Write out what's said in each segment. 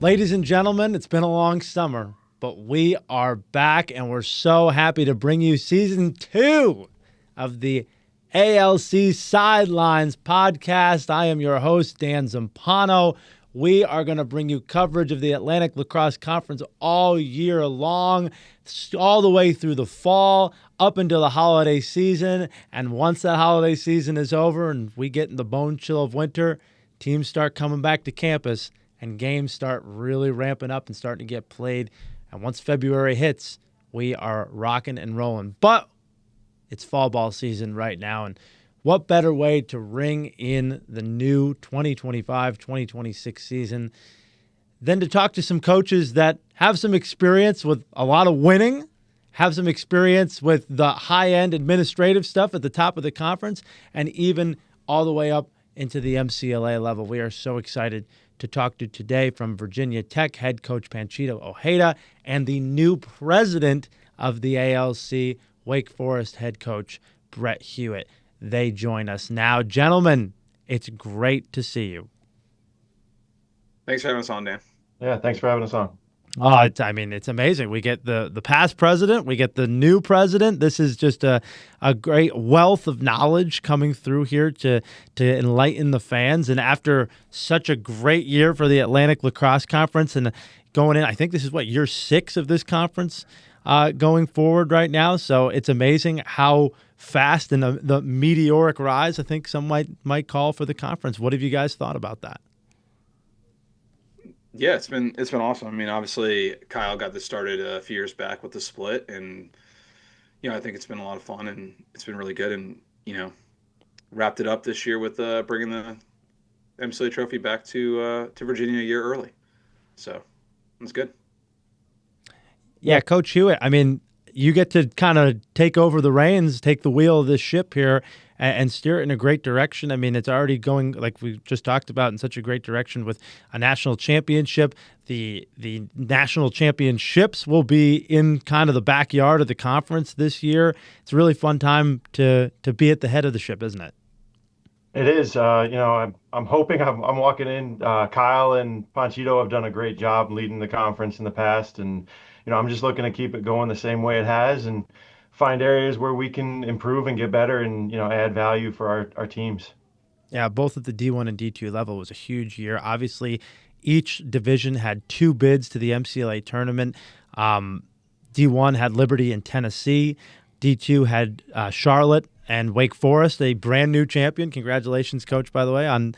Ladies and gentlemen, it's been a long summer, but we are back and we're so happy to bring you season 2 of the ALC Sidelines Podcast. I am your host, Dan Zumpano. We are going to bring you coverage of the Atlantic Lacrosse Conference all year long, all the way through the fall, up until the holiday season. And once that holiday season is over and we get in the bone chill of winter, teams start coming back to campus and games start really ramping up and starting to get played. And once February hits, we are rocking and rolling. But it's fall ball season right now, and what better way to ring in the new 2025-2026 season than to talk to some coaches that have some experience with a lot of winning, have some experience with the high-end administrative stuff at the top of the conference, and even all the way up into the MCLA level. We are so excited to talk to today from Virginia Tech head coach Panchito Ojeda and the new president of the ALC, Wake Forest head coach Brett Hewitt. They join us now. Gentlemen, it's great to see you. Thanks for having us on, Dan. Yeah, thanks for having us on. Oh, it's amazing. We get the past president, we get the new president. This is just a great wealth of knowledge coming through here to enlighten the fans. And after such a great year for the Atlantic Lacrosse Conference and going in, I think this is year 6 of this conference going forward right now. So it's amazing how fast and the meteoric rise, I think some might call for the conference. What have you guys thought about that? Yeah, it's been awesome. I mean, obviously Kyle got this started a few years back with the split, and I think it's been a lot of fun and it's been really good. And wrapped it up this year with bringing the MCLA trophy back to Virginia a year early. So it's good. Yeah, Coach Hewitt. I mean, you get to kind of take over the reins, take the wheel of this ship here, and steer it in a great direction. I mean, it's already going, like we just talked about, in such a great direction with a national championship. The national championships will be in kind of the backyard of the conference this year. It's a really fun time to be at the head of the ship, isn't it? It is. I'm hoping I'm walking in. Kyle and Panchito have done a great job leading the conference in the past, and I'm just looking to keep it going the same way it has and find areas where we can improve and get better and, add value for our teams. Yeah, both at the D1 and D2 level was a huge year. Obviously, each division had 2 bids to the MCLA tournament. D1 had Liberty and Tennessee. D2 had Charlotte and Wake Forest, a brand new champion. Congratulations, Coach, by the way, on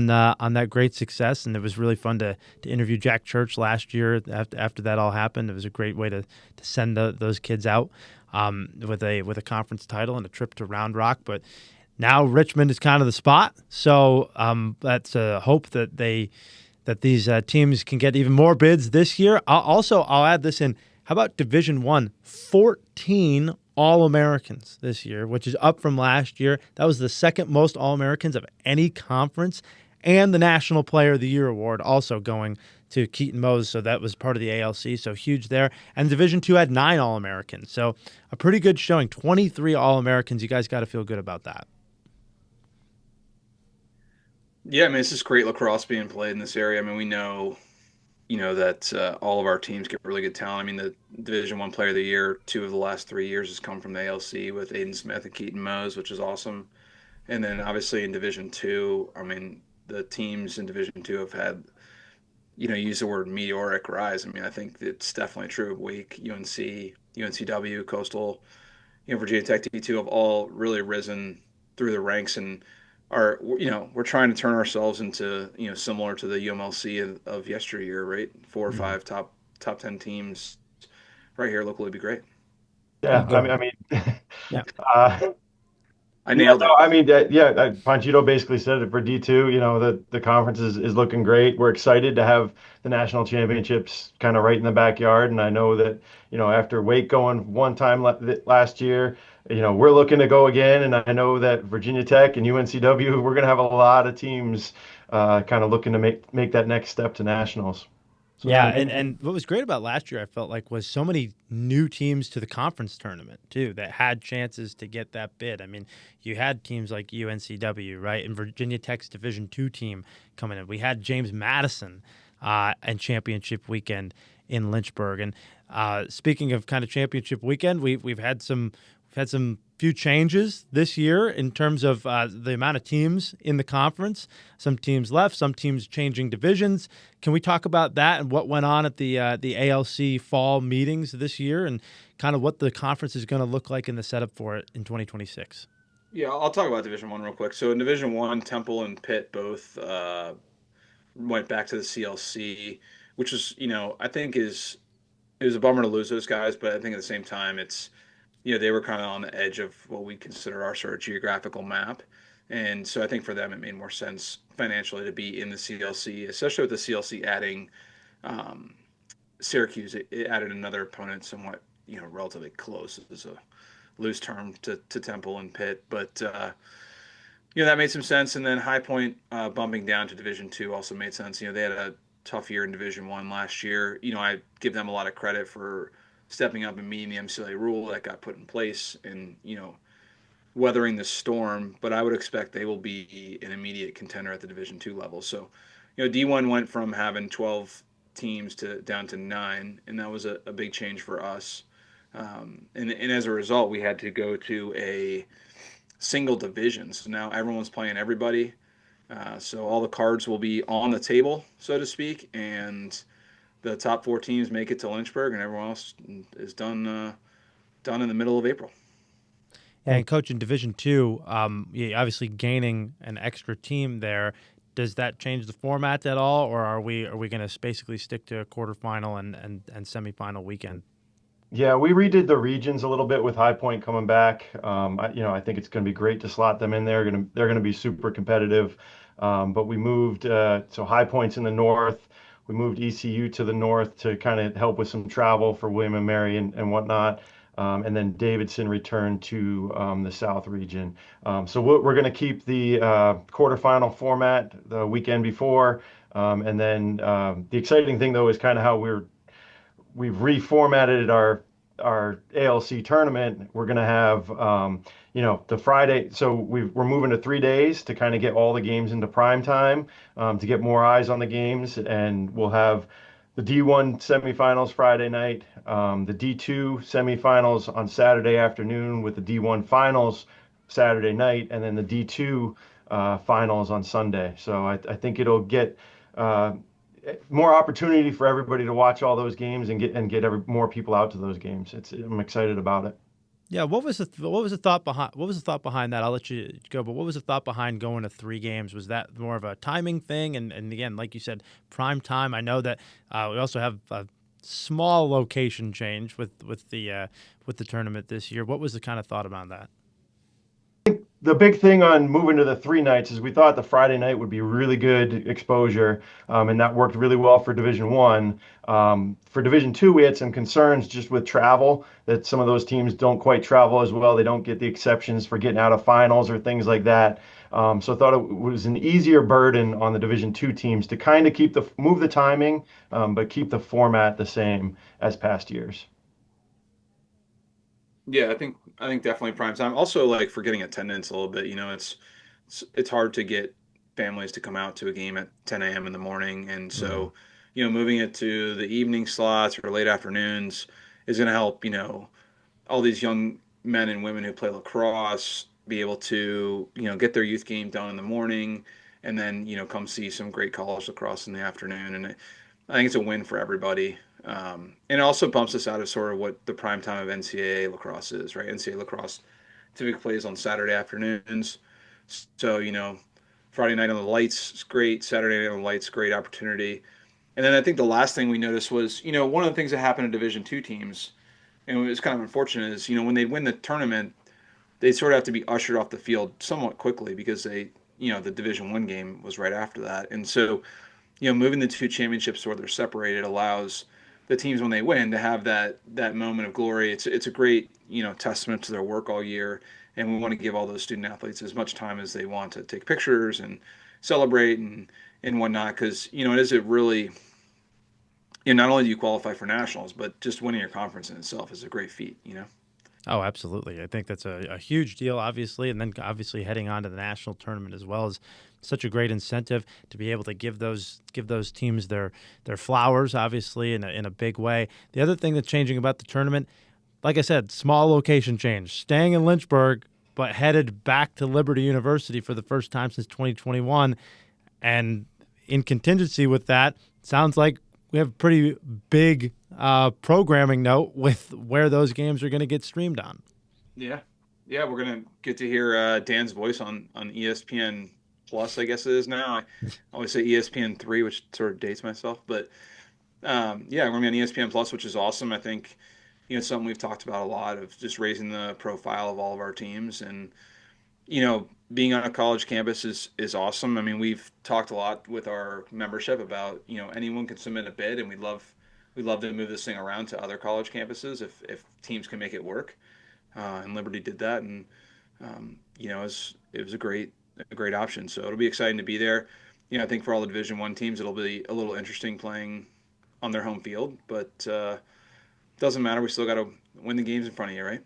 that great success. And it was really fun to interview Jack Church last year after that all happened. It was a great way to send those kids out with a conference title and a trip to Round Rock. But now Richmond is kind of the spot. So that's a hope that these teams can get even more bids this year. I'll add this in. How about Division I? 14 All-Americans this year, which is up from last year. That was the second most All-Americans of any conference, and the National Player of the Year award also going to Keaton Mose, so that was part of the ALC, so huge there. And Division II had 9 All-Americans, so a pretty good showing. 23 All-Americans. You guys got to feel good about that. Yeah, I mean, it's just great lacrosse being played in this area. I mean, we know that all of our teams get really good talent. I mean, the Division I Player of the Year, 2 of the last 3 years has come from the ALC with Aiden Smith and Keaton Mose, which is awesome. And then obviously in Division II, I mean, the teams in Division II have had, use the word meteoric rise. I mean, I think it's definitely true of Wake, UNC, UNCW, Coastal, Virginia Tech, D2 have all really risen through the ranks and we're trying to turn ourselves into, similar to the UMLC of yesteryear, right? 4 or 5 top 10 teams right here locally would be great. Yeah, I mean, yeah. I nailed it. I mean, Panchito basically said it for D2. The conference is looking great. We're excited to have the national championships kind of right in the backyard. And I know that, after Wake going one time last year, we're looking to go again. And I know that Virginia Tech and UNCW, we're going to have a lot of teams kind of looking to make that next step to nationals. So yeah, and what was great about last year, I felt like, was so many new teams to the conference tournament, too, that had chances to get that bid. I mean, you had teams like UNCW, right, and Virginia Tech's Division II team coming in. We had James Madison and championship weekend in Lynchburg. And speaking of kind of championship weekend, we've had some few changes this year in terms of the amount of teams in the conference. Some teams left, some teams changing divisions. Can we talk about that and what went on at the ALC fall meetings this year and kind of what the conference is going to look like in the setup for it in 2026? Yeah, I'll talk about Division One real quick. So in Division One, Temple and Pitt both went back to the CLC, which was, I think it was a bummer to lose those guys, but I think at the same time it's, they were kind of on the edge of what we consider our sort of geographical map. And so I think for them, it made more sense financially to be in the CLC, especially with the CLC adding Syracuse. It added another opponent somewhat, relatively close. It was a loose term to Temple and Pitt, but that made some sense. And then High Point bumping down to Division II also made sense. They had a tough year in Division I last year. I give them a lot of credit for stepping up and meeting the MCLA rule that got put in place and, weathering the storm. But I would expect they will be an immediate contender at the Division II level. So, D1 went from having 12 teams down to 9, and that was a big change for us. And as a result, we had to go to a single division. So now everyone's playing everybody. So all the cards will be on the table, so to speak, and the top 4 teams make it to Lynchburg, and everyone else is done in the middle of April. And Coach, in Division II, obviously gaining an extra team there. Does that change the format at all, or are we going to basically stick to a quarterfinal and semifinal weekend? Yeah, we redid the regions a little bit with High Point coming back. I think it's going to be great to slot them in there. They're going to be super competitive. But we moved so High Point's in the north. We moved ECU to the north to kind of help with some travel for William and Mary and whatnot. And then Davidson returned to the South region. So we're going to keep the quarterfinal format the weekend before. And then the exciting thing, though, is kind of how we've reformatted our ALC tournament. We're going to have, the Friday. So we're moving to 3 days to kind of get all the games into prime time, to get more eyes on the games. And we'll have the D1 semifinals Friday night, the D2 semifinals on Saturday afternoon with the D1 finals Saturday night, and then the D2 finals on Sunday. So I think it'll get more opportunity for everybody to watch all those games and get more people out to those games. I'm excited about it. Yeah, what was the thought behind that? I'll let you go, but what was the thought behind going to 3 games? Was that more of a timing thing? And again, like you said, prime time. I know that we also have a small location change with the tournament this year. What was the kind of thought about that? The big thing on moving to the 3 nights is we thought the Friday night would be really good exposure, and that worked really well for Division One. For Division Two, we had some concerns just with travel, that some of those teams don't quite travel as well. They don't get the exceptions for getting out of finals or things like that. So I thought it was an easier burden on the Division Two teams to kind of move the timing, but keep the format the same as past years. Yeah, I think definitely prime time. Also, like for getting attendance a little bit, it's hard to get families to come out to a game at 10 a.m. in the morning, and so moving it to the evening slots or late afternoons is going to help. All these young men and women who play lacrosse be able to get their youth game done in the morning, and then come see some great college lacrosse in the afternoon. And I think it's a win for everybody. And it also bumps us out of sort of what the prime time of NCAA lacrosse is, right? NCAA lacrosse typically plays on Saturday afternoons. So, Friday night on the lights is great. Saturday night on the lights, great opportunity. And then I think the last thing we noticed was, one of the things that happened to Division II teams, and it was kind of unfortunate, is, when they win the tournament, they sort of have to be ushered off the field somewhat quickly because the Division I game was right after that. And so, moving the 2 championships where they're separated allows the teams, when they win, to have that moment of glory. It's a great testament to their work all year, and we want to give all those student athletes as much time as they want to take pictures and celebrate and whatnot, because it is a really not only do you qualify for nationals, but just winning your conference in itself is a great feat. Oh, absolutely. I think that's a huge deal, obviously, and then obviously heading on to the national tournament as well is such a great incentive to be able to give those teams their flowers, obviously, in a big way. The other thing that's changing about the tournament, like I said, small location change, staying in Lynchburg, but headed back to Liberty University for the first time since 2021. And in contingency with that, sounds like we have a pretty big programming note with where those games are going to get streamed on. Yeah, we're going to get to hear Dan's voice on ESPN Plus, I guess it is now. I always say ESPN 3, which sort of dates myself. But, we're going to be on ESPN Plus, which is awesome. I think it's something we've talked about a lot, of just raising the profile of all of our teams. And, being on a college campus is awesome. I mean, we've talked a lot with our membership about, anyone can submit a bid, and we'd love to move this thing around to other college campuses if teams can make it work. And Liberty did that, and it was a great option. So it'll be exciting to be there. I think for all the Division I teams, it'll be a little interesting playing on their home field, but doesn't matter. We still got to win the games in front of you, right?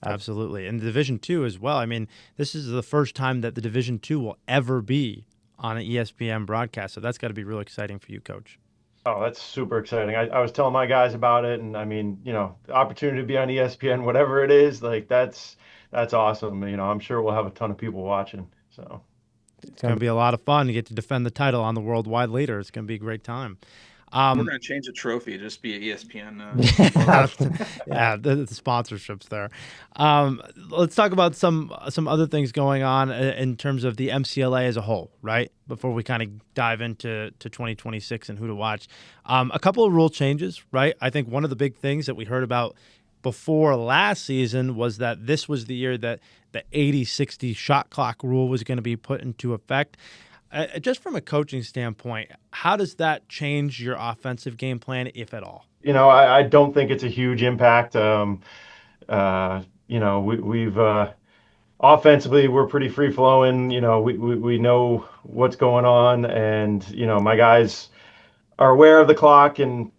Absolutely. And Division II as well. I mean, this is the first time that the Division II will ever be on an ESPN broadcast. So that's got to be real exciting for you, Coach. Oh, that's super exciting. I was telling my guys about it, and I mean, the opportunity to be on ESPN, whatever it is, like that's awesome. I'm sure we'll have a ton of people watching. So it's going to be a lot of fun to get to defend the title on the worldwide leader. It's going to be a great time. We're going to change the trophy, just be an ESPN. The sponsorships there. Let's talk about some other things going on in terms of the MCLA as a whole, right? Before we kind of dive into 2026 and who to watch. A couple of rule changes, right? I think one of the big things that we heard about before last season was that this was the year that the 80-60 shot clock rule was going to be put into effect. Just from a coaching standpoint, how does that change your offensive game plan, if at all? I don't think it's a huge impact. We've offensively, we're pretty free flowing. We know what's going on, and my guys are aware of the clock, and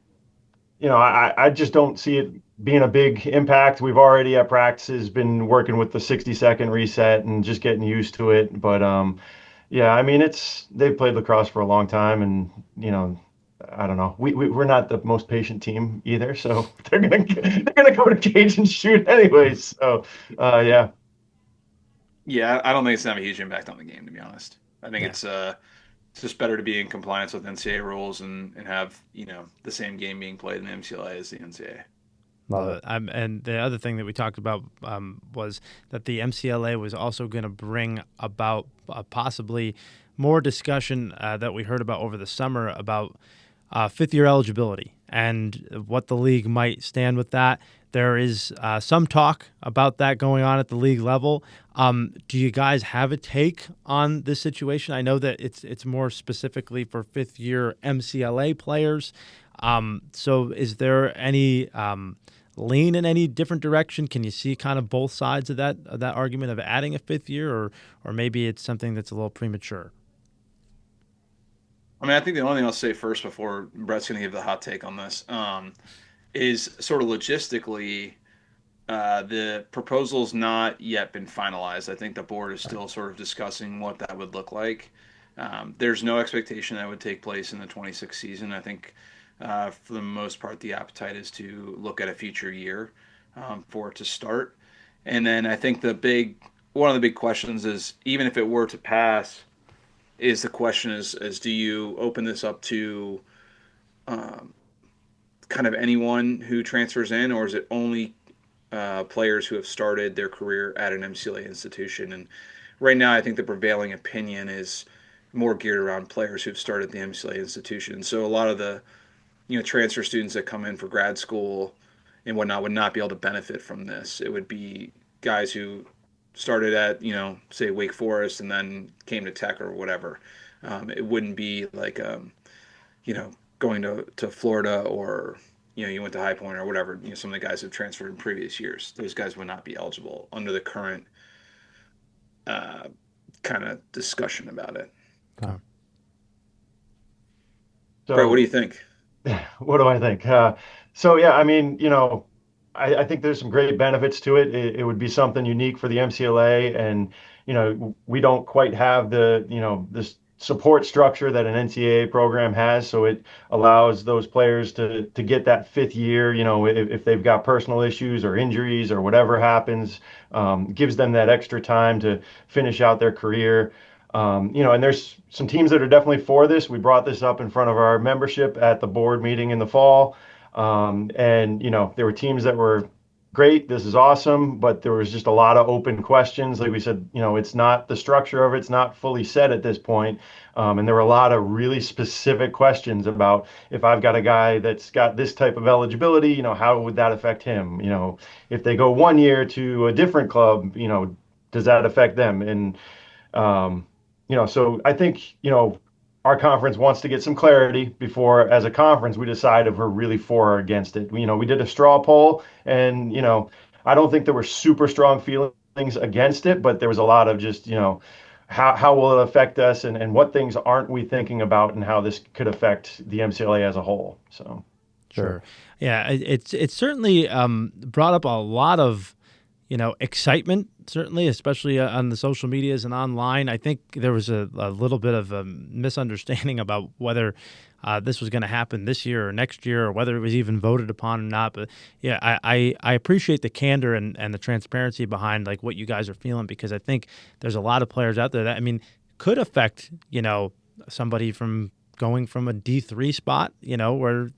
I just don't see it being a big impact. We've already at practices been working with the 60-second reset and just getting used to it, but yeah, I mean, they've played lacrosse for a long time, and I don't know. We're not the most patient team either, so they're gonna go to cage and shoot anyways. So yeah. Yeah, I don't think it's gonna have a huge impact on the game, to be honest. I think it's just better to be in compliance with NCAA rules and have the same game being played in the MCLA as the NCAA. Love it. And the other thing that we talked about was that the MCLA was also going to bring about possibly more discussion that we heard about over the summer about fifth-year eligibility and what the league might stand with that. There is some talk about that going on at the league level. Do you guys have a take on this situation? I know that it's more specifically for fifth-year MCLA players. So is there any lean in any different direction? Can you see kind of both sides of that argument of adding a fifth year, or maybe it's something that's a little premature? I mean, I think the only thing I'll say first before Brett's going to give the hot take on this is sort of logistically, the proposal's not yet been finalized. I think the board is still sort of discussing what that would look like. There's no expectation that would take place in the 26 season. I think for the most part, the appetite is to look at a future year for it to start. And then I think one of the big questions is, even if it were to pass, is the question is do you open this up to kind of anyone who transfers in, or is it only players who have started their career at an MCLA institution? And right now, I think the prevailing opinion is more geared around players who've started the MCLA institution. So a lot of the transfer students that come in for grad school and whatnot would not be able to benefit from this. It would be guys who started at, say Wake Forest and then came to Tech or whatever. It wouldn't be like, going to Florida, or, you went to High Point or whatever. Some of the guys have transferred in previous years. Those guys would not be eligible under the current kind of discussion about it. Okay. So, Brett, what do you think? What do I think? So yeah, I mean, I think there's some great benefits to it. It would be something unique for the MCLA, and we don't quite have the this support structure that an NCAA program has, so it allows those players to get that fifth year. If they've got personal issues or injuries or whatever happens, gives them that extra time to finish out their career. And there's some teams that are definitely for this. We brought this up in front of our membership at the board meeting in the fall. And there were teams that were great. This is awesome, but there was just a lot of open questions. Like we said, it's not the structure of it's not fully set at this point. And there were a lot of really specific questions about if I've got a guy that's got this type of eligibility, how would that affect him? If they go 1 year to a different club, does that affect them? And so I think, our conference wants to get some clarity before, as a conference, we decide if we're really for or against it. We did a straw poll, and, I don't think there were super strong feelings against it, but there was a lot of just, how will it affect us, and what things aren't we thinking about, and how this could affect the MCLA as a whole. So, sure. Yeah, it's certainly brought up a lot of, excitement, certainly, especially on the social medias and online. I think there was a little bit of a misunderstanding about whether this was going to happen this year or next year, or whether it was even voted upon or not. But yeah, I appreciate the candor and the transparency behind like what you guys are feeling, because I think there's a lot of players out there that, could affect, somebody from going from a D3 spot, where,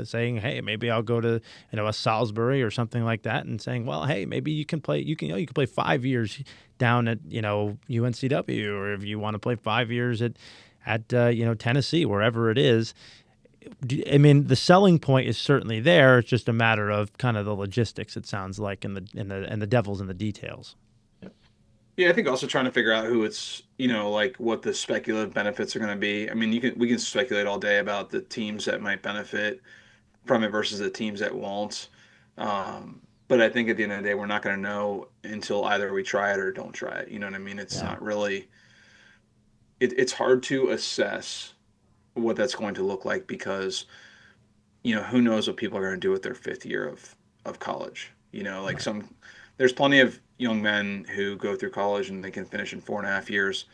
saying, hey, maybe I'll go to, a Salisbury or something like that, and saying, well, hey, maybe you can play 5 years down at, UNCW, or if you want to play 5 years at Tennessee, wherever it is. The selling point is certainly there. It's just a matter of kind of the logistics, it sounds like, and the devil's in the details. Yeah, I think also trying to figure out who it's, like what the speculative benefits are going to be. We can speculate all day about the teams that might benefit from it versus the teams that won't. But I think at the end of the day, we're not going to know until either we try it or don't try it. You know what I mean? It's not really. It's hard to assess what that's going to look like, because, who knows what people are going to do with their fifth year of college. There's plenty of young men who go through college and they can finish in 4.5 years,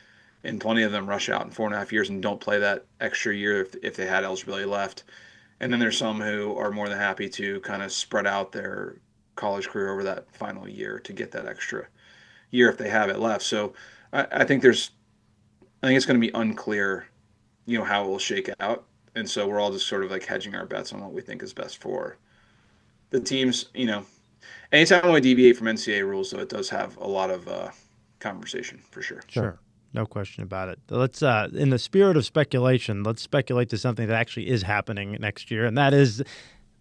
and plenty of them rush out in 4.5 years and don't play that extra year if they had eligibility left. And then there's some who are more than happy to kind of spread out their college career over that final year to get that extra year if they have it left. So I think it's going to be unclear, how it will shake out. And so we're all just sort of like hedging our bets on what we think is best for the teams. Anytime we deviate from NCAA rules, though, it does have a lot of conversation for sure. Sure. No question about it. Let's, in the spirit of speculation, let's speculate to something that actually is happening next year, and that is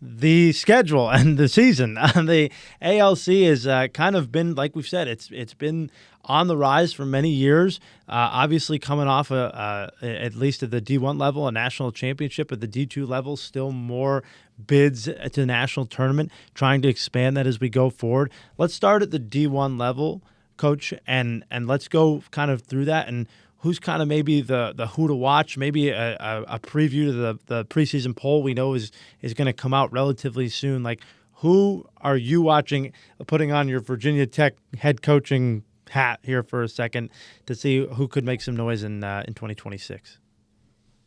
the schedule and the season. The ALC has kind of been, like we've said, it's been on the rise for many years. Obviously, coming off at least at the D1 level, a national championship. At the D2 level, still more bids to the national tournament. Trying to expand that as we go forward. Let's start at the D1 level, Coach, and let's go kind of through that, and who's kind of maybe the who to watch, maybe a preview to the preseason poll we know is going to come out relatively soon. Like, who are you watching, putting on your Virginia Tech head coaching hat here for a second to see who could make some noise in 2026?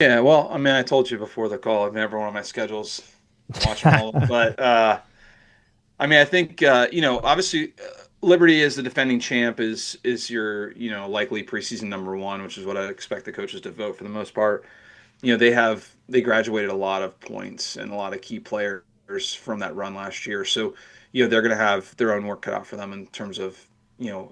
Yeah, well, I told you before the call, I've never one of my schedules watch them all, but I think obviously Liberty as the defending champ is your likely preseason number one, which is what I expect the coaches to vote for the most part. They graduated a lot of points and a lot of key players from that run last year, so they're going to have their own work cut out for them in terms of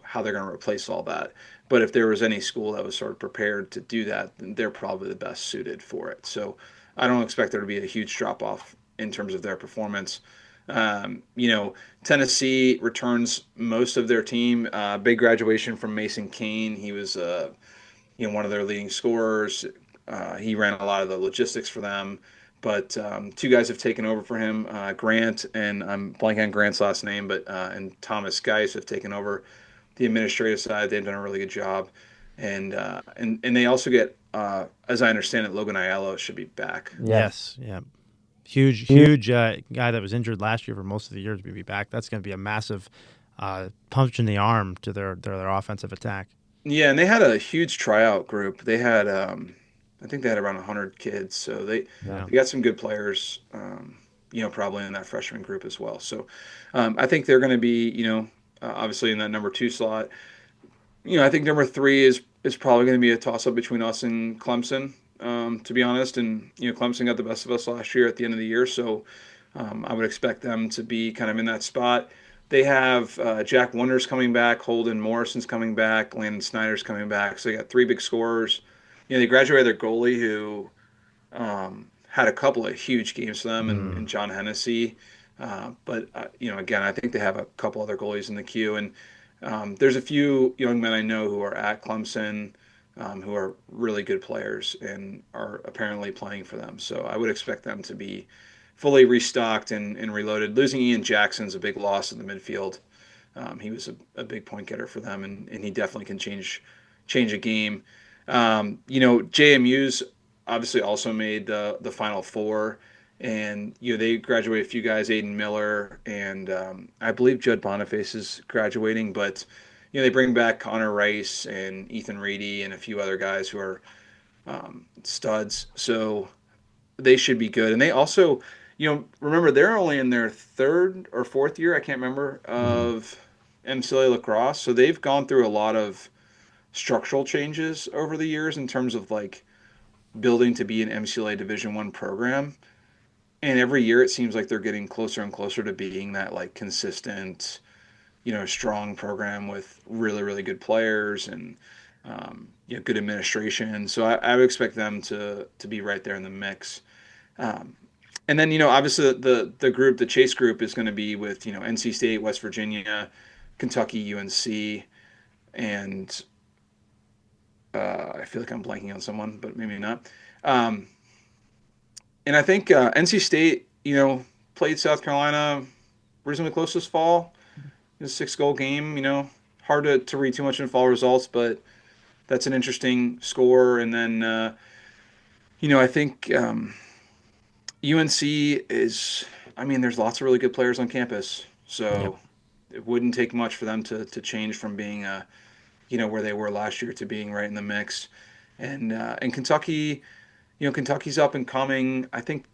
how they're going to replace all that. But if there was any school that was sort of prepared to do that, then they're probably the best suited for it. So I don't expect there to be a huge drop off in terms of their performance. Tennessee returns most of their team. Big graduation from Mason Kane. He was, one of their leading scorers. He ran a lot of the logistics for them. But two guys have taken over for him, Grant, and I'm blanking on Grant's last name, but and Thomas Geis have taken over the administrative side. They've done a really good job, and they also get, as I understand it, Logan Aiello should be back. Yes, yeah. huge guy that was injured last year for most of the year to be back. That's going to be a massive punch in the arm to their offensive attack. Yeah, and they had a huge tryout group. They had, I think they had around 100 kids. So they got some good players, probably in that freshman group as well. So I think they're going to be, obviously in that number 2 slot. I think number 3 is probably going to be a toss-up between us and Clemson, to be honest. And, Clemson got the best of us last year at the end of the year. So I would expect them to be kind of in that spot. They have Jack Wonders coming back, Holden Morrison's coming back, Landon Snyder's coming back. So they got 3 big scorers. They graduated their goalie who had a couple of huge games for them, and John Hennessy. But again, I think they have a couple other goalies in the queue. And there's a few young men I know who are at Clemson who are really good players and are apparently playing for them. So I would expect them to be fully restocked and reloaded. Losing Ian Jackson's a big loss in the midfield. He was a big point getter for them, and he definitely can change a game. JMU's obviously also made the Final Four, and they graduated a few guys, Aiden Miller, and I believe Judd Boniface is graduating, but they bring back Connor Rice and Ethan Reedy and a few other guys who are studs, so they should be good. And they also, remember, they're only in their 3rd or 4th year, I can't remember, of MCLA lacrosse, so they've gone through a lot of structural changes over the years in terms of like building to be an MCLA Division I program. And every year it seems like they're getting closer and closer to being that like consistent, strong program with really, really good players and, good administration. So I would expect them to be right there in the mix. And then, obviously the Chase group is going to be with, NC State, West Virginia, Kentucky, UNC, and I feel like I'm blanking on someone, but maybe not. And I think NC State, played South Carolina reasonably close this fall. It was a 6-goal game, hard to read too much in fall results, but that's an interesting score. And then, I think UNC is, there's lots of really good players on campus. So It wouldn't take much for them to change from being, where they were last year to being right in the mix. And Kentucky, Kentucky's up and coming. I think,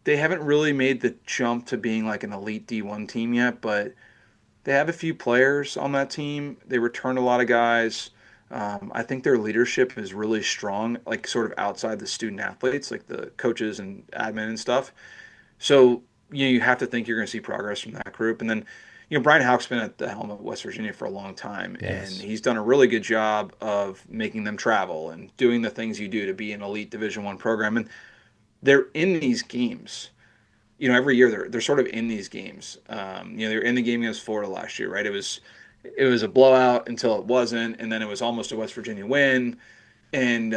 they haven't really made the jump to being like an elite D1 team yet, but they have a few players on that team. They returned a lot of guys. I think their leadership is really strong, like sort of outside the student athletes, like the coaches and admin and stuff. So, you have to think you're going to see progress from that group. And then, Brian Houck's been at the helm of West Virginia for a long time, and he's done a really good job of making them travel and doing the things you do to be an elite Division I program. And they're in these games, every year they're sort of in these games. They're in the game against Florida last year, right? It was a blowout until it wasn't, and then it was almost a West Virginia win. And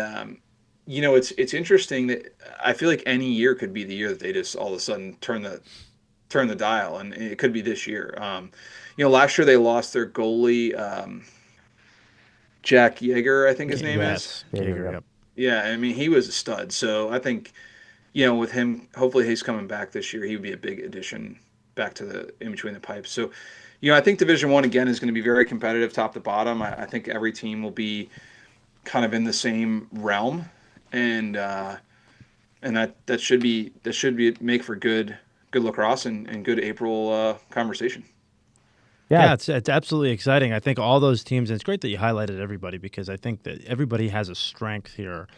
it's interesting that I feel like any year could be the year that they just all of a sudden turn the dial, and it could be this year. Last year they lost their goalie, Jack Yeager, I think his name is. Yeager, yep. Yeah, he was a stud. So I think, with him, hopefully he's coming back this year. He would be a big addition back to the in between the pipes. So, I think Division I again is going to be very competitive, top to bottom. I think every team will be kind of in the same realm, and that should make for good lacrosse and good April conversation. Yeah, it's absolutely exciting. I think all those teams, and it's great that you highlighted everybody, because I think that everybody has a strength here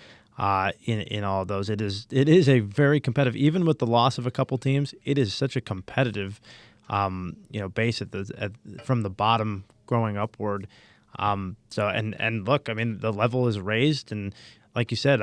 in all of those. It is a very competitive, even with the loss of a couple teams, it is such a competitive base from the bottom growing upward. And look, the level is raised, and like you said,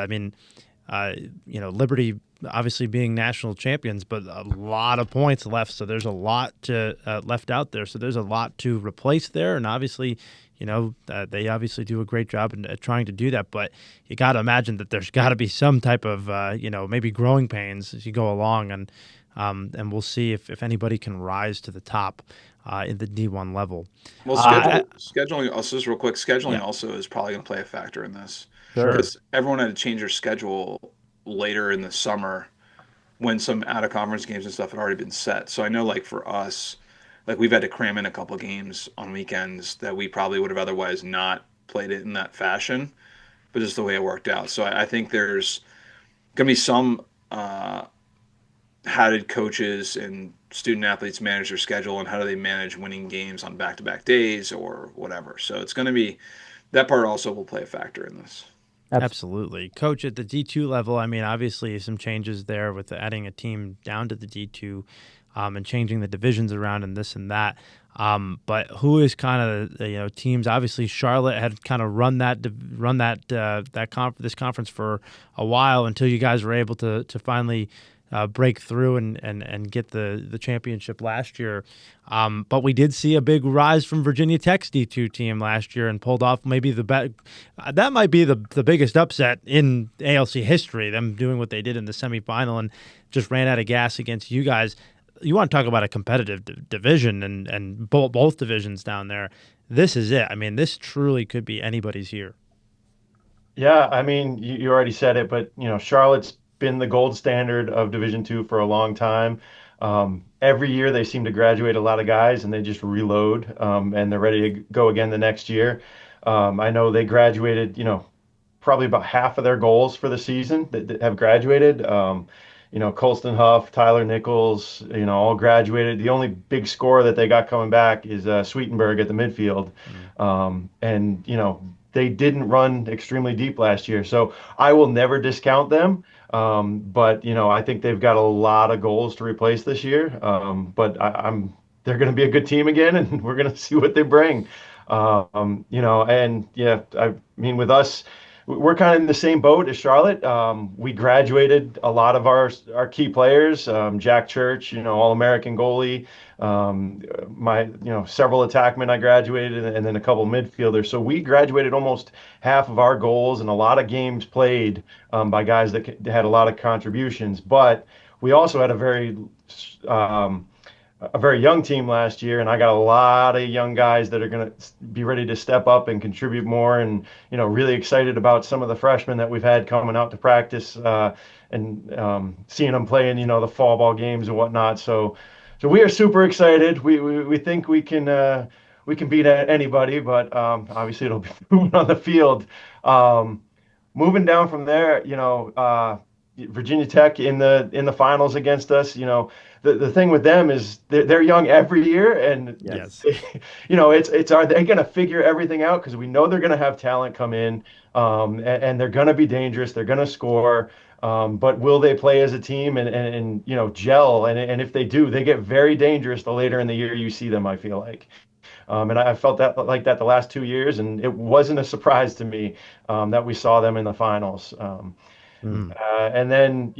Liberty obviously being national champions, but a lot of points left. So there's a lot to left out there. So there's a lot to replace there. And obviously, they obviously do a great job in trying to do that. But you got to imagine that there's got to be some type of, maybe growing pains as you go along. And we'll see if anybody can rise to the top in the D1 level. Well, scheduling also, just real quick, also is probably going to play a factor in this. Sure. Because everyone had to change their schedule later in the summer when some out of conference games and stuff had already been set. So I know like for us, like we've had to cram in a couple games on weekends that we probably would have otherwise not played it in that fashion, but just the way it worked out. So I think there's going to be some how did coaches and student athletes manage their schedule and how do they manage winning games on back-to-back days or whatever. So it's going to be that part also will play a factor in this. Absolutely. Coach, at the D2 level, I mean, obviously some changes there with adding a team down to the D2 and changing the divisions around and this and that. But who is kind of the teams? Obviously, Charlotte had kind of run this conference for a while until you guys were able to finally break through and get the championship last year. But we did see a big rise from Virginia Tech's D2 team last year and pulled off maybe that might be the biggest upset in ALC history, them doing what they did in the semifinal and just ran out of gas against you guys. You want to talk about a competitive division and both divisions down there. This is it. I mean, this truly could be anybody's year. Yeah, I mean, you already said it, but Charlotte's been the gold standard of Division II for a long time. Every year they seem to graduate a lot of guys and they just reload and they're ready to go again the next year. I know they graduated, probably about half of their goals for the season that have graduated. Colston Huff, Tyler Nichols, all graduated. The only big score that they got coming back is Sweetenberg at the midfield. And they didn't run extremely deep last year. So I will never discount them. But I think they've got a lot of goals to replace this year. But they're going to be a good team again, and we're going to see what they bring. And yeah, I mean, with us, we're kind of in the same boat as Charlotte. We graduated a lot of our key players. Jack Church, All-American goalie. Several attackmen I graduated, and then a couple midfielders. So we graduated almost half of our goals and a lot of games played by guys that had a lot of contributions. But we also had a very young team last year, and I got a lot of young guys that are going to be ready to step up and contribute more, and really excited about some of the freshmen that we've had coming out to practice and seeing them play in the fall ball games and whatnot. So we are super excited. We think we can beat anybody, but obviously it'll be moving on the field. Moving down from there, Virginia Tech in the finals against us. The thing with them is they're young every year, and yes, are they going to figure everything out? Because we know they're going to have talent come in, and they're going to be dangerous. They're going to score, but will they play as a team and gel? And if they do, they get very dangerous the later in the year you see them, I feel like. And I felt like that the last 2 years, and it wasn't a surprise to me that we saw them in the finals. And then,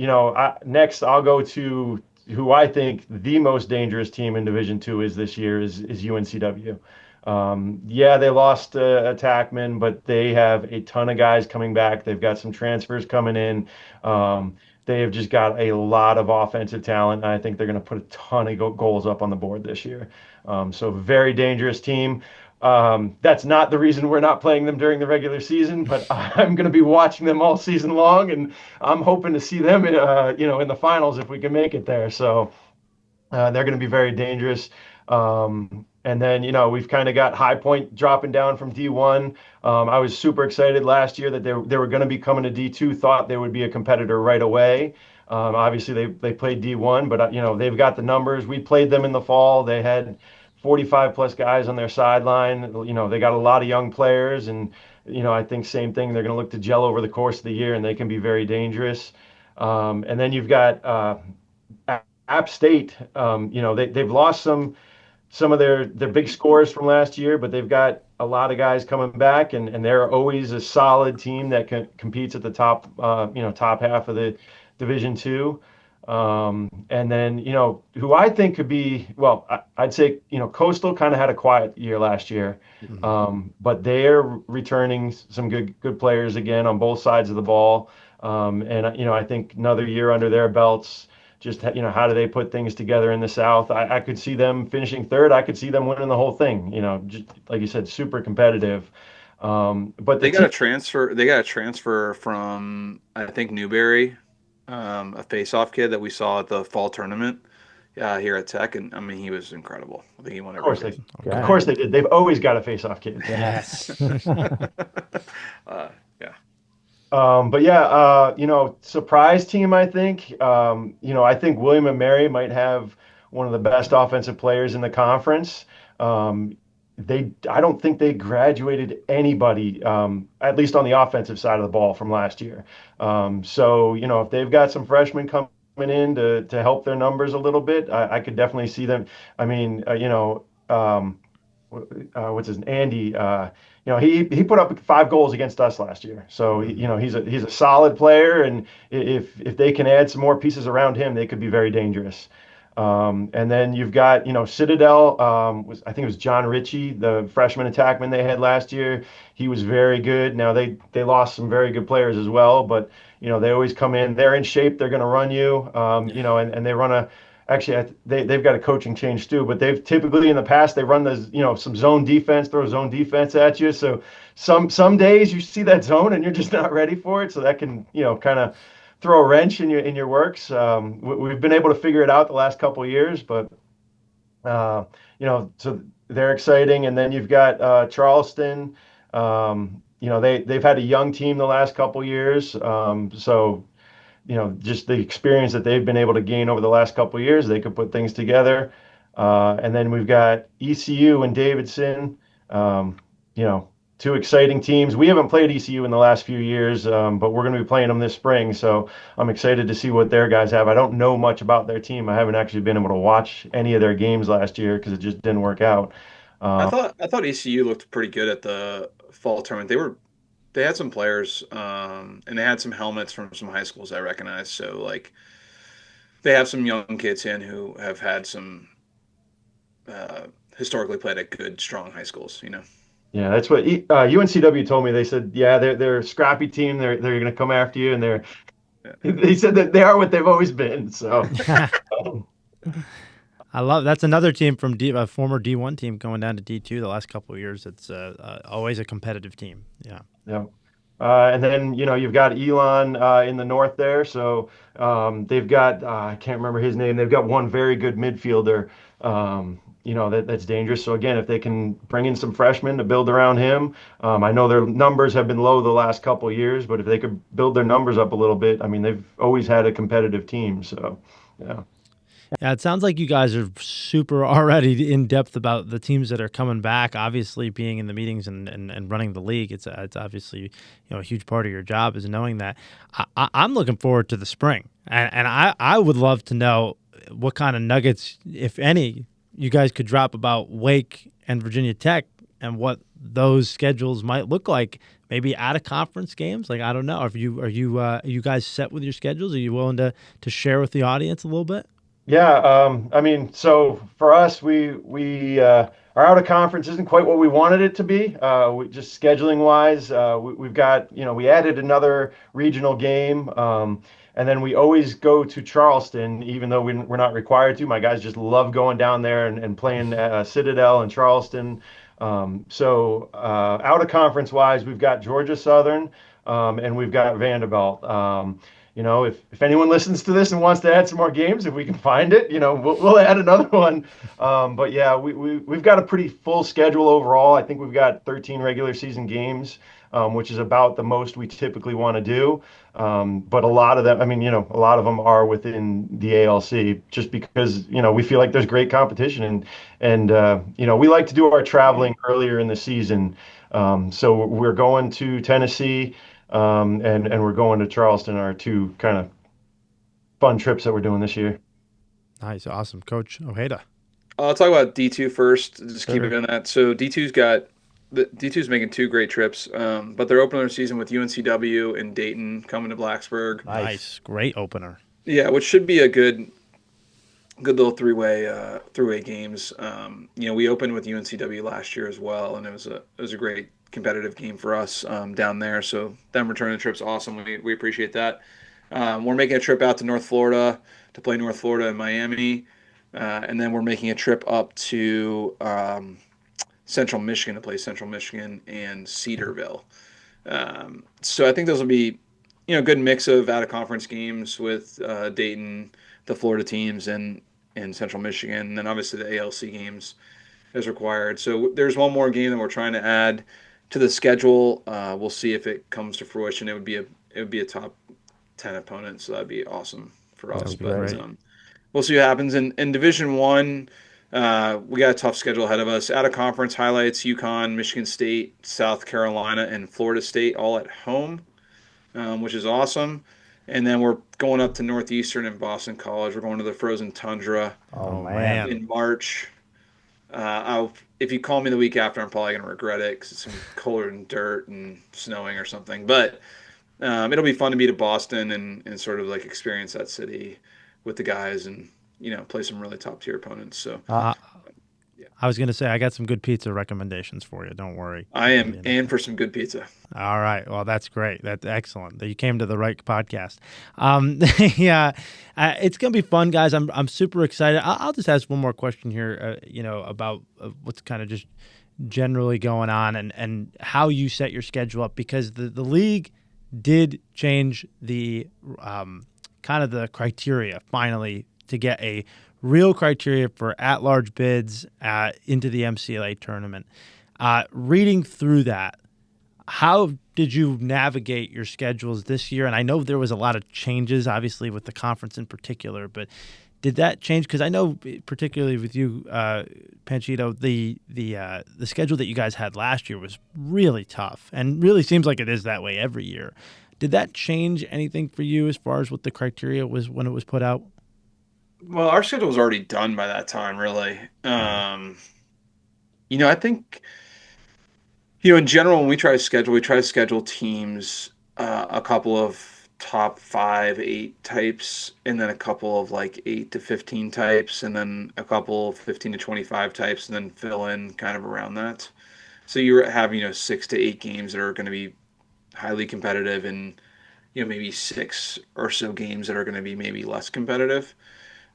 next I'll go to who I think the most dangerous team in Division II is this year is UNCW. They lost attackmen, but they have a ton of guys coming back. They've got some transfers coming in. They have just got a lot of offensive talent, and I think they're going to put a ton of goals up on the board this year. So very dangerous team. That's not the reason we're not playing them during the regular season, but I'm going to be watching them all season long, and I'm hoping to see them in the finals if we can make it there. So they're going to be very dangerous. And then, we've kind of got High Point dropping down from D1. I was super excited last year that they were going to be coming to D2, thought they would be a competitor right away. Obviously, they played D1, but, they've got the numbers. We played them in the fall. They had 45 plus guys on their sideline. They got a lot of young players, and I think same thing. They're going to look to gel over the course of the year, and they can be very dangerous. And then you've got App State. They've lost some of their big scores from last year, but they've got a lot of guys coming back, and they're always a solid team that competes at the top top half of the Division II. And then, who I think could be, I'd say, Coastal kind of had a quiet year last year, but they're returning some good players again on both sides of the ball. And I think another year under their belts, just, how do they put things together in the South? I could see them finishing third. I could see them winning the whole thing, just like you said, super competitive. But they got a transfer. They got a transfer from, I think, Newberry a face-off kid that we saw at the fall tournament here at Tech, and I mean he was incredible. I think he won everything. Of course they did. They've always got a face-off kid. Yes. Yeah. But yeah, surprise team, I think. I think William and Mary might have one of the best offensive players in the conference. I don't think they graduated anybody, at least on the offensive side of the ball from last year. So, if they've got some freshmen coming in to help their numbers a little bit, I could definitely see them. I mean, what's his Andy? He put up 5 goals against us last year. So he's a solid player, and if they can add some more pieces around him, they could be very dangerous. And then you've got Citadel. I think it was John Ritchie, the freshman attackman they had last year. He was very good. Now they lost some very good players as well, but they always come in. They're in shape. They're going to run you. And they run they've got a coaching change too, but they've typically in the past they run some zone defense, throw zone defense at you. So some days you see that zone and you're just not ready for it. So that can kind of throw a wrench in your works. We've been able to figure it out the last couple of years, but so they're exciting. And then you've got Charleston. They've had a young team the last couple of years. So just the experience that they've been able to gain over the last couple of years, they could put things together. And then we've got ECU and Davidson. 2 exciting teams. We haven't played ECU in the last few years, but we're going to be playing them this spring. So I'm excited to see what their guys have. I don't know much about their team. I haven't actually been able to watch any of their games last year because it just didn't work out. I thought ECU looked pretty good at the fall tournament. They had some players, and they had some helmets from some high schools I recognize. So they have some young kids in who have had some historically played at good, strong high schools. Yeah, that's what UNCW told me. They said, yeah, they're a scrappy team. They're going to come after you, and they said that they are what they've always been. So I love that's another team from a former D1 team going down to D2 the last couple of years. It's always a competitive team. Yeah. Yeah. And then you've got Elon in the north there. So they've got I can't remember his name. They've got one very good midfielder. That's dangerous. So again, if they can bring in some freshmen to build around him, I know their numbers have been low the last couple of years, but if they could build their numbers up a little bit, I mean, they've always had a competitive team. So, yeah. Yeah, it sounds like you guys are super already in depth about the teams that are coming back. Obviously, being in the meetings and running the league, it's obviously a huge part of your job is knowing that. I'm looking forward to the spring, and I would love to know what kind of nuggets, if any, you guys could drop about Wake and Virginia Tech and what those schedules might look like. Maybe out of conference games. I don't know. Are you guys set with your schedules? Are you willing to share with the audience a little bit? Yeah, so for us, we our out of conference isn't quite what we wanted it to be. Just scheduling wise, we've got we added another regional game, and then we always go to Charleston, even though we're not required to. My guys just love going down there and playing Citadel and Charleston. So out of conference wise, we've got Georgia Southern, and we've got Vanderbilt. If anyone listens to this and wants to add some more games, if we can find it, we'll add another one. But yeah, we've got a pretty full schedule overall. I think we've got 13 regular season games, which is about the most we typically want to do. But a lot of them, a lot of them are within the ALC just because, we feel like there's great competition and we like to do our traveling earlier in the season. So we're going to Tennessee. And we're going to Charleston, our 2 kind of fun trips that we're doing this year. Nice. Awesome. Coach Ojeda. I'll talk about D2 first. Just keep it on that. So D2's making 2 great trips, but they're opening their season with UNCW and Dayton coming to Blacksburg. Nice. Great opener. Yeah, which should be a good little three-way games. We opened with UNCW last year as well, and it was a great competitive game for us down there. So them returning the trip's awesome. We appreciate that. We're making a trip out to North Florida to play North Florida and Miami, and then we're making a trip up to Central Michigan to play Central Michigan and Cedarville. So I think those will be good mix of out of conference games with Dayton, the Florida teams, and Central Michigan, and then obviously the ALC games as required. So there's one more game that we're trying to add to the schedule. We'll see if it comes to fruition. It would be a top 10 opponent, so that'd be awesome for us. But we'll see what happens. In Division One, we got a tough schedule ahead of us. Out of conference highlights: UConn, Michigan State, South Carolina, and Florida State all at home, which is awesome. And then we're going up to Northeastern and Boston College. We're going to the frozen tundra in March. If you call me the week after, I'm probably going to regret it because it's colder than dirt and snowing or something. But it'll be fun to be to Boston and sort of like experience that city with the guys and, play some really top tier opponents. So I was going to say, I got some good pizza recommendations for you. Don't worry. I am in for some good pizza. All right. Well, that's great. That's excellent. You came to the right podcast. It's going to be fun, guys. I'm super excited. I'll just ask one more question here, about what's kind of just generally going on and how you set your schedule up, because the league did change the kind of the criteria finally to get a real criteria for at-large bids into the MCLA tournament. Reading through that, how did you navigate your schedules this year? And I know there was a lot of changes, obviously, with the conference in particular, but did that change? Because I know, particularly with you, Panchito, the schedule that you guys had last year was really tough and really seems like it is that way every year. Did that change anything for you as far as what the criteria was when it was put out? Well, our schedule was already done by that time, really. I think, in general, when we try to schedule teams, a couple of top 5, 8 types, and then a couple of like 8 to 15 types, and then a couple of 15 to 25 types, and then fill in kind of around that. So you're having, 6 to 8 games that are going to be highly competitive, and, maybe 6 or so games that are going to be maybe less competitive.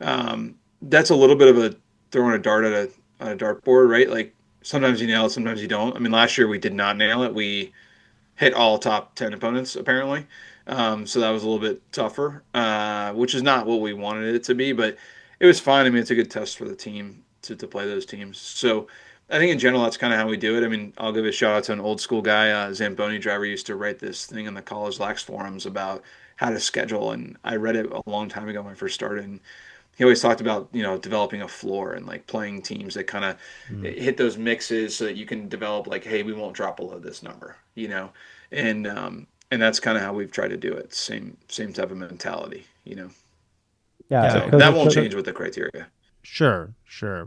That's a little bit of a throwing a dart at a dartboard, right? Like sometimes you nail it, sometimes you don't. I mean, last year we did not nail it. We hit all top 10 opponents apparently. So that was a little bit tougher, which is not what we wanted it to be, but it was fine. I mean, it's a good test for the team to play those teams. So I think in general, that's kind of how we do it. I mean, I'll give a shout out to an old school guy, Zamboni driver, used to write this thing in the college lax forums about how to schedule. And I read it a long time ago when I first started. And he always talked about, developing a floor and like playing teams that kind of hit those mixes so that you can develop like, hey, we won't drop below this number, and that's kind of how we've tried to do it. Same type of mentality, Yeah. So that won't change with the criteria. Sure.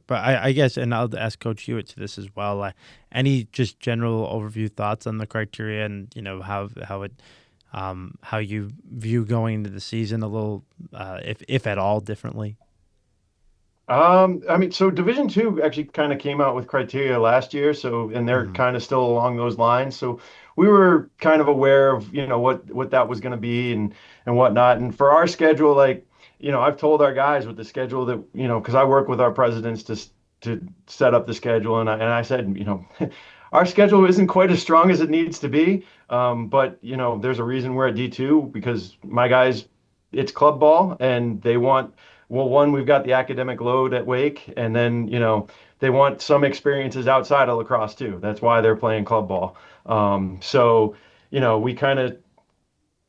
But I guess, and I'll ask Coach Hewitt to this as well. Any just general overview thoughts on the criteria and, how you view going into the season a little, if at all, differently? So Division II actually kind of came out with criteria last year, and they're kind of still along those lines. So we were kind of aware of, what that was going to be and whatnot. And for our schedule, I've told our guys with the schedule that, because I work with our presidents to set up the schedule, and I said, our schedule isn't quite as strong as it needs to be. But, there's a reason we're at D2 because my guys, it's club ball and they want, well, one, we've got the academic load at Wake, and then, they want some experiences outside of lacrosse too. That's why they're playing club ball. We kind of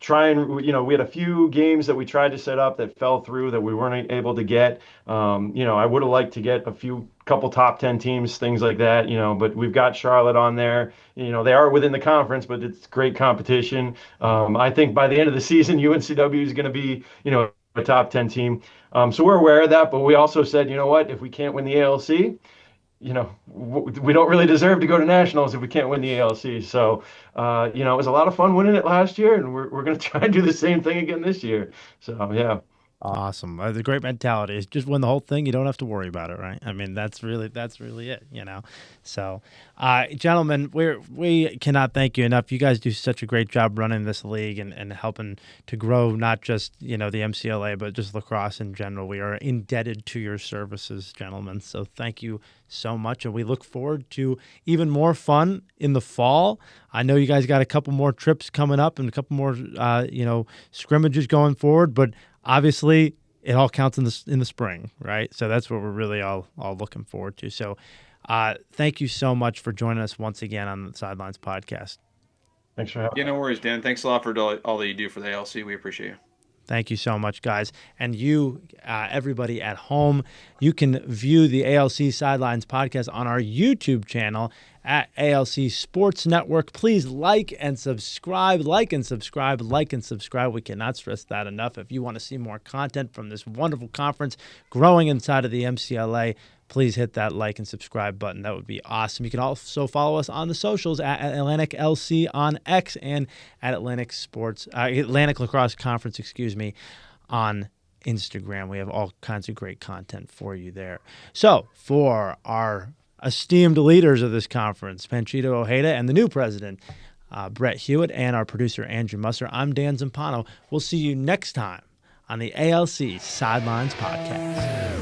try and, we had a few games that we tried to set up that fell through that we weren't able to get. I would have liked to get couple top 10 teams, things like that, but we've got Charlotte on there. They are within the conference, but it's great competition. I think by the end of the season, UNCW is going to be, a top 10 team. So we're aware of that, but we also said, if we can't win the ALC, we don't really deserve to go to nationals if we can't win the ALC. So, it was a lot of fun winning it last year, and we're going to try and do the same thing again this year. So, yeah. Awesome. The great mentality is just win the whole thing. You don't have to worry about it, right? I mean, that's really it, So, gentlemen, we cannot thank you enough. You guys do such a great job running this league and helping to grow not just, the MCLA, but just lacrosse in general. We are indebted to your services, gentlemen. So thank you so much. And we look forward to even more fun in the fall. I know you guys got a couple more trips coming up and a couple more, scrimmages going forward, but obviously, it all counts in the spring, right? So that's what we're really all looking forward to. So thank you so much for joining us once again on the Sidelines Podcast. Thanks for having me. Yeah, no worries, Dan. Thanks a lot for all that you do for the ALC. We appreciate you. Thank you so much, guys. And you, everybody at home, you can view the ALC Sidelines Podcast on our YouTube channel at ALC Sports Network. Please like and subscribe. We cannot stress that enough. If you want to see more content from this wonderful conference growing inside of the MCLA, please hit that like and subscribe button. That would be awesome. You can also follow us on the socials at Atlantic LC on X and at Atlantic Lacrosse Conference, on Instagram. We have all kinds of great content for you there. So for our esteemed leaders of this conference, Panchito Ojeda and the new president, Brett Hewitt, and our producer, Andrew Musser, I'm Dan Zumpano. We'll see you next time on the ALC Sidelines Podcast.